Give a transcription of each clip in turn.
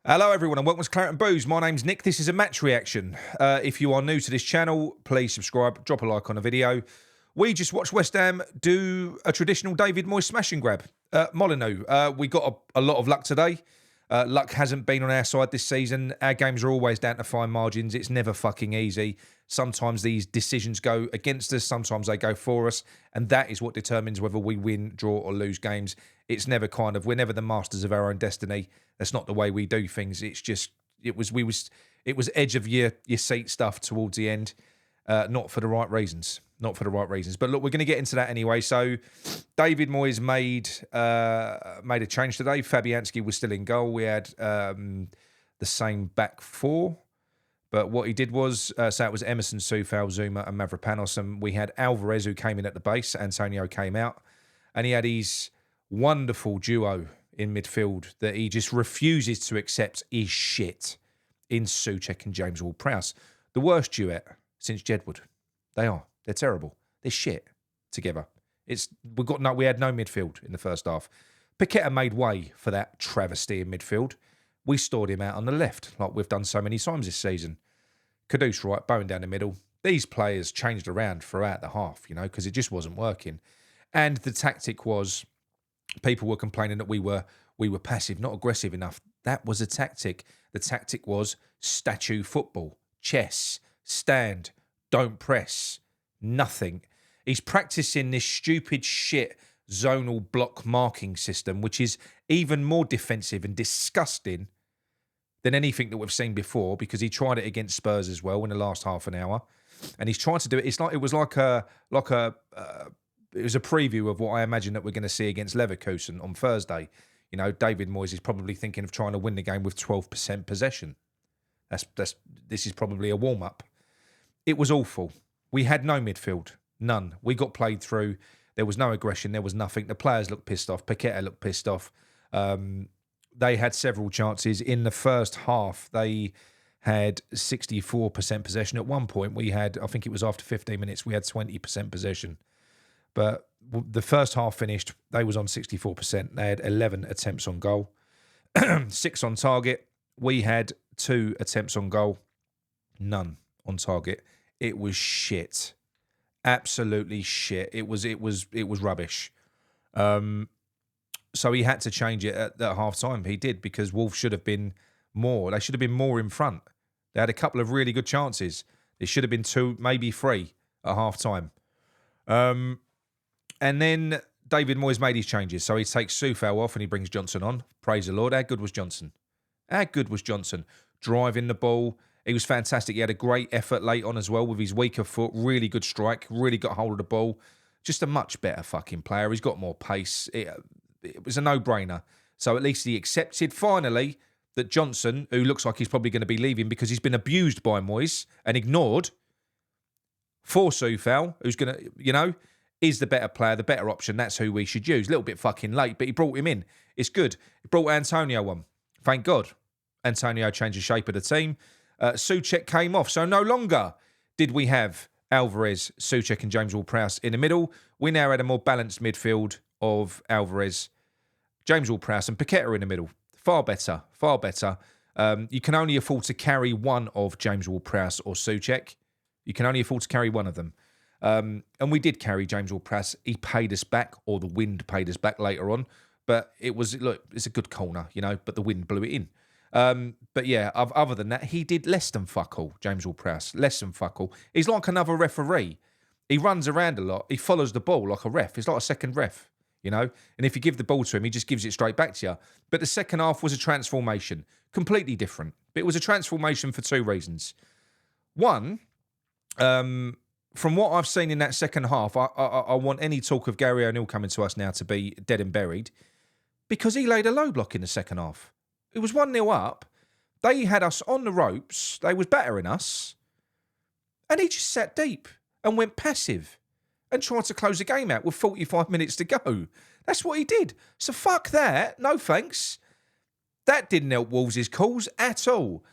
Hello everyone and welcome to Claret and Booze. My name's Nick. This is a match reaction. If you are new to this channel, please subscribe, drop a like on the video. We just watched West Ham do a traditional David Moyes smash and grab. Molineux, we got a lot of luck today. Luck hasn't been on our side this season. Our games are always down to fine margins. It's never fucking easy. Sometimes these decisions go against us. Sometimes they go for us. And that is what determines whether we win, draw or lose games. It's never we're never the masters of our own destiny. That's not the way we do things. It's just, it was edge of your seat stuff towards the end. Not for the right reasons. Not for the right reasons. But look, we're going to get into that anyway. So David Moyes made a change today. Fabianski was still in goal. We had the same back four. But what he did was, so it was Emerson, Soufal, Zuma and Mavropanos. And we had Alvarez who came in at the base. Antonio came out. And he had his wonderful duo in midfield that he just refuses to accept is shit in Souček and James Ward-Prowse. The worst duet since Jedward. They are. They're terrible. They're shit together. We had no midfield in the first half. Paqueta made way for that travesty in midfield. We stored him out on the left, like we've done so many times this season. Kudus right, Bowen down the middle. These players changed around throughout the half, because it just wasn't working. And the tactic was, people were complaining that we were passive, not aggressive enough. That was a tactic. The tactic was statue football, chess, stand, don't press, nothing. He's practicing this stupid shit zonal block marking system, which is even more defensive and disgusting than anything that we've seen before, because he tried it against Spurs as well in the last half an hour, and he's trying to do it. It was a preview of what I imagine that we're going to see against Leverkusen on Thursday. David Moyes is probably thinking of trying to win the game with 12% possession. This is probably a warm up. It was awful. We had no midfield, none. We got played through. There was no aggression. There was nothing. The players looked pissed off. Paqueta looked pissed off. They had several chances. In the first half, they had 64% possession. At one point, we had, I think it was after 15 minutes, we had 20% possession. But the first half finished, they was on 64%. They had 11 attempts on goal, 6 on target. We had 2 attempts on goal, none on target. It was shit. Absolutely shit. It was rubbish. So he had to change it at half time. He did, because Wolves should have been more. They should have been more in front. They had a couple of really good chances. It should have been 2, maybe 3 at half time. And then David Moyes made his changes. So he takes Soufal off and he brings Johnson on. Praise the Lord. How good was Johnson? How good was Johnson? Driving the ball. He was fantastic. He had a great effort late on as well with his weaker foot. Really good strike. Really got hold of the ball. Just a much better fucking player. He's got more pace. It was a no-brainer. So at least he accepted finally that Johnson, who looks like he's probably going to be leaving because he's been abused by Moyes and ignored, for Soufal, who's going to, is the better player, the better option. That's who we should use. A little bit fucking late, but he brought him in. It's good. He brought Antonio on. Thank God. Antonio changed the shape of the team. Souček came off. So no longer did we have Alvarez, Souček and James Ward-Prowse in the middle. We now had a more balanced midfield of Alvarez, James Ward-Prowse and Paqueta in the middle. Far better, far better. You can only afford to carry one of James Ward-Prowse or Souček. You can only afford to carry one of them. And we did carry James Ward-Prowse. He paid us back, or the wind paid us back later on. But it's a good corner, but the wind blew it in. But yeah, other than that, he did less than fuck all, James Ward-Prowse. Less than fuck all. He's like another referee. He runs around a lot. He follows the ball like a ref. He's like a second ref, And if you give the ball to him, he just gives it straight back to you. But the second half was a transformation. Completely different. But it was a transformation for 2 reasons. One, from what I've seen in that second half, I want any talk of Gary O'Neill coming to us now to be dead and buried, because he laid a low block in the second half. It was 1-0 up. They had us on the ropes. They was battering us. And he just sat deep and went passive and tried to close the game out with 45 minutes to go. That's what he did. So fuck that. No thanks. That didn't help Wolves' cause at all.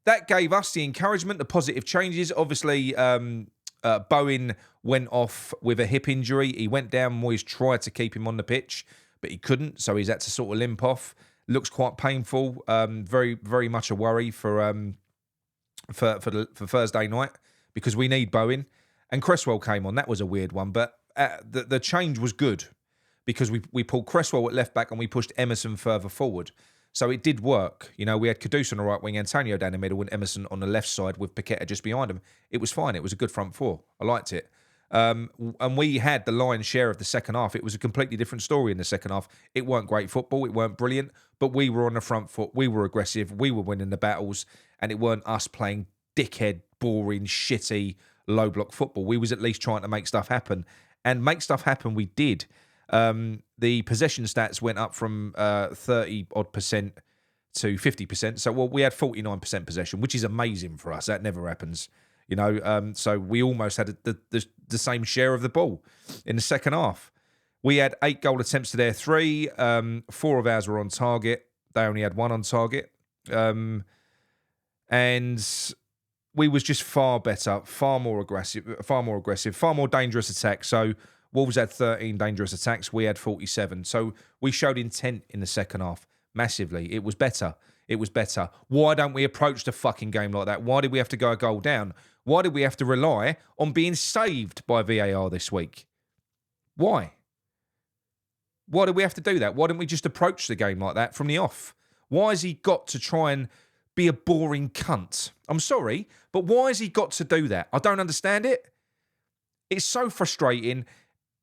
That gave us the encouragement, the positive changes. Obviously, Bowen went off with a hip injury. He went down. Moyes tried to keep him on the pitch, but he couldn't, so he's had to sort of limp off. looks quite painful. Very, very much a worry for Thursday night because we need Bowen. And Cresswell came on. That was a weird one, but the change was good because we pulled Cresswell at left back and we pushed Emerson further forward. So it did work. You know, we had Caduce on the right wing, Antonio down the middle, and Emerson on the left side with Paqueta just behind him. It was fine. It was a good front four. I liked it. And we had the lion's share of the second half. It was a completely different story in the second half. It weren't great football. It weren't brilliant, but we were on the front foot. We were aggressive. We were winning the battles, and it weren't us playing dickhead, boring, shitty, low block football. We was at least trying to make stuff happen, and make stuff happen we did. The possession stats went up from 30 odd % to 50%. So we had 49% possession, which is amazing for us. That never happens, you know. So we almost had the same share of the ball in the second half. We had 8 goal attempts to their 3. 4 of ours were on target. They only had 1 on target, and we was just far better, far more aggressive, far more dangerous attacks. So Wolves had 13 dangerous attacks. We had 47. So we showed intent in the second half massively. It was better. Why don't we approach the fucking game like that? Why did we have to go a goal down? Why did we have to rely on being saved by VAR this week? Why? Why did we have to do that? Why didn't we just approach the game like that from the off? Why has he got to try and be a boring cunt? I'm sorry, but why has he got to do that? I don't understand it. It's so frustrating.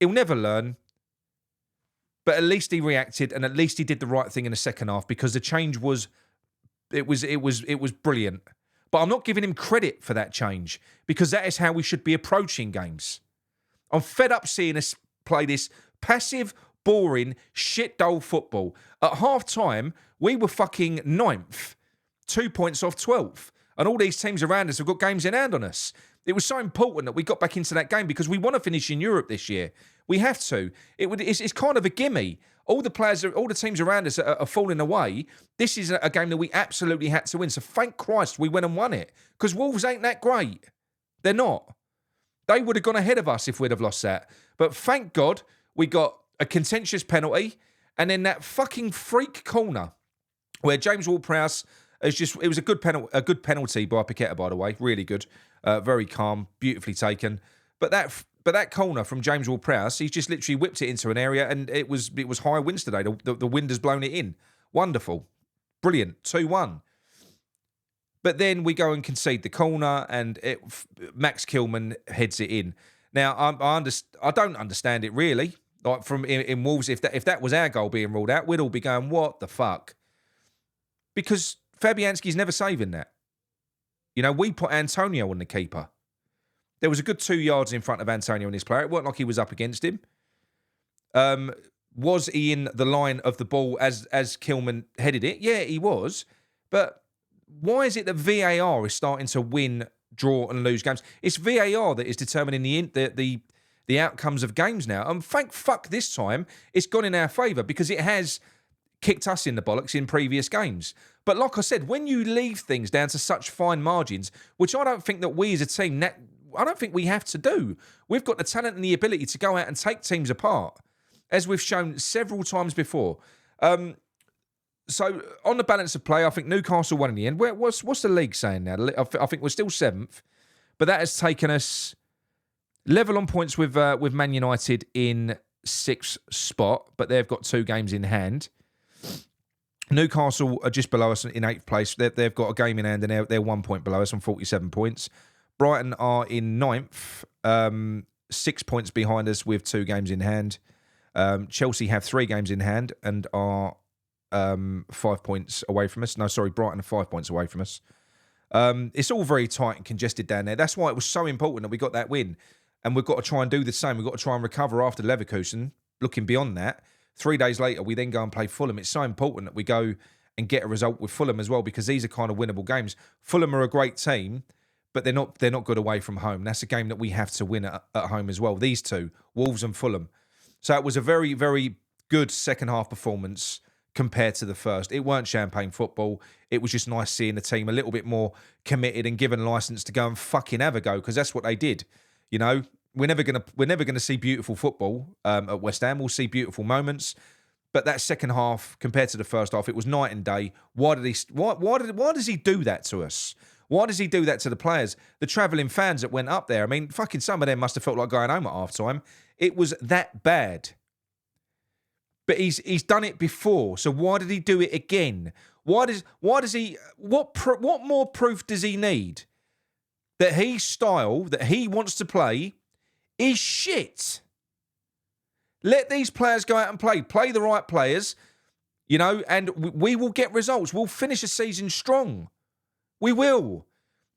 He'll never learn. But at least he reacted, and at least he did the right thing in the second half because the change was brilliant. But I'm not giving him credit for that change because that is how we should be approaching games. I'm fed up seeing us play this passive, boring, shit dull football. At half time, we were fucking 9th, 2 points off 12th. And all these teams around us have got games in hand on us. It was so important that we got back into that game because we want to finish in Europe this year. We have to. It's kind of a gimme. All the teams around us are falling away. This is a game that we absolutely had to win. So thank Christ we went and won it. Because Wolves ain't that great. They're not. They would have gone ahead of us if we'd have lost that. But thank God we got a contentious penalty and then that fucking freak corner where James Ward-Prowse it was a good penalty by Paqueta, by the way, really good, very calm, beautifully taken. But that corner from James Ward-Prowse, he's just literally whipped it into an area, and it was high winds today. The wind has blown it in, wonderful, brilliant, 2-1. But then we go and concede the corner, and Max Kilman heads it in. Now I don't understand it really. Like from in Wolves, if that was our goal being ruled out, we'd all be going, what the fuck? Because Fabianski's never saving that. You know, we put Antonio on the keeper. There was a good 2 yards in front of Antonio and his player. It wasn't like he was up against him. Was he in the line of the ball as Kilman headed it? Yeah, he was. But why is it that VAR is starting to win, draw and lose games? It's VAR that is determining the outcomes of games now. And thank fuck this time it's gone in our favour because it has kicked us in the bollocks in previous games. But like I said, when you leave things down to such fine margins, which I don't think that we as a team, I don't think we have to do. We've got the talent and the ability to go out and take teams apart, as we've shown several times before. So on the balance of play, I think Newcastle won in the end. What's the league saying now? I think we're still 7th, but that has taken us level on points with Man United in 6th spot, but they've got 2 games in hand. Newcastle are just below us in 8th place. They've got a game in hand and they're 1 point below us on 47 points. Brighton are in 9th, 6 points behind us with 2 games in hand. Chelsea have 3 games in hand and are 5 points away from us. No, sorry, Brighton are 5 points away from us. It's all very tight and congested down there. That's why it was so important that we got that win. And we've got to try and do the same. We've got to try and recover after Leverkusen. Looking beyond that, 3 days later, we then go and play Fulham. It's so important that we go and get a result with Fulham as well because these are kind of winnable games. Fulham are a great team, but they're not good away from home. That's a game that we have to win at home as well. These two, Wolves and Fulham. So it was a very, very good second half performance compared to the first. It weren't champagne football. It was just nice seeing the team a little bit more committed and given license to go and fucking have a go because that's what they did. You know, we're never gonna see beautiful football at West Ham. We'll see beautiful moments, But that second half, compared to the first half, it was night and day. Why does he do that to us? Why does he do that to the players? The travelling fans that went up there, I mean, fucking some of them must have felt like going home at half-time. It was that bad. But he's done it before, so why did he do it again? What more proof does he need that his style that he wants to play is shit? Let these players go out and play the right players, and we will get results. We'll finish a season strong. We will.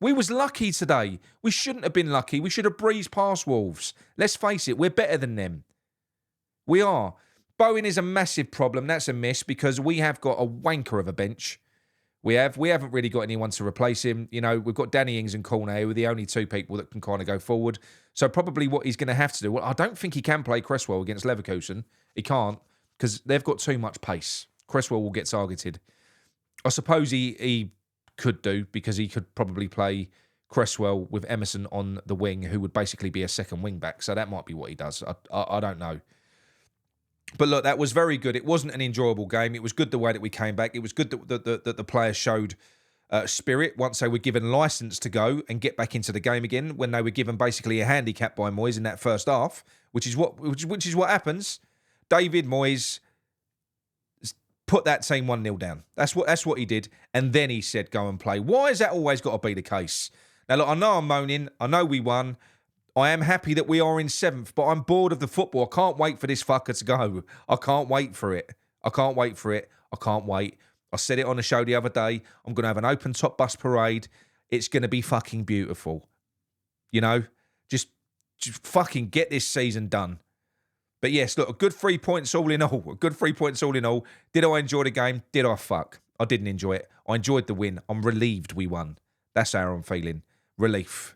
We was lucky today. We shouldn't have been lucky. We should have breezed past Wolves. Let's face it, we're better than them. We are. Bowen is a massive problem. That's a miss because we have got a wanker of a bench. We haven't really got anyone to replace him. We've got Danny Ings and Cornet, who are the only two people that can kind of go forward. So probably what he's going to have to do, well, I don't think he can play Cresswell against Leverkusen. He can't because they've got too much pace. Cresswell will get targeted. I suppose he could do because he could probably play Cresswell with Emerson on the wing, who would basically be a second wing back. So that might be what he does. I don't know. But look, that was very good. It wasn't an enjoyable game. It was good the way that we came back. It was good that the players showed spirit once they were given license to go and get back into the game again. When they were given basically a handicap by Moyes in that first half, which is what happens. David Moyes put that team 1-0 down. That's what he did, and then he said, "Go and play." Why has that always got to be the case? Now, look, I know I'm moaning. I know we won. I am happy that we are in 7th, but I'm bored of the football. I can't wait for this fucker to go. I can't wait for it. I can't wait. I said it on the show the other day. I'm going to have an open top bus parade. It's going to be fucking beautiful. Just fucking get this season done. But yes, look, a good 3 points all in all. Did I enjoy the game? Did I fuck? I didn't enjoy it. I enjoyed the win. I'm relieved we won. That's how I'm feeling. Relief.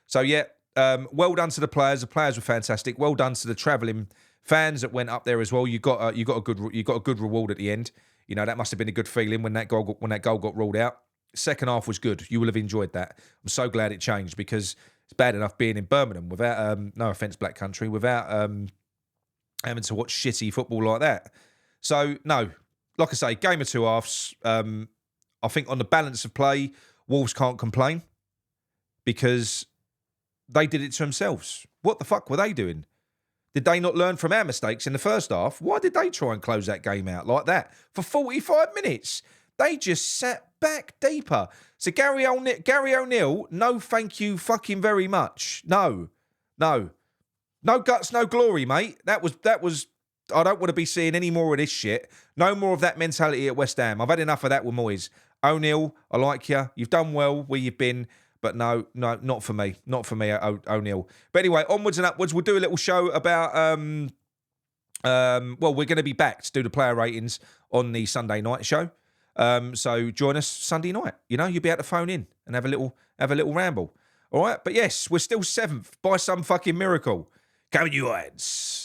So yeah, well done to the players. The players were fantastic. Well done to the travelling fans that went up there as well. You got a good reward at the end. That must have been a good feeling when that goal got ruled out. Second half was good. You will have enjoyed that. I'm so glad it changed because it's bad enough being in Birmingham without no offence, Black Country, without having to watch shitty football like that. So no, like I say, game of two halves. I think on the balance of play, Wolves can't complain because they did it to themselves. What the fuck were they doing? Did they not learn from our mistakes in the first half? Why did they try and close that game out like that for 45 minutes? They just sat back deeper. So Gary O'Neill, no thank you fucking very much. No guts, no glory, mate. That was. I don't want to be seeing any more of this shit. No more of that mentality at West Ham. I've had enough of that with Moyes. O'Neill, I like you. You've done well where you've been. But no, not for me. Not for me, O'Neill. But anyway, onwards and upwards. We'll do a little show about... we're going to be back to do the player ratings on the Sunday night show. So join us Sunday night. You'll be able to phone in and have a little ramble. All right? But yes, we're still 7th by some fucking miracle. Come on, you Irons.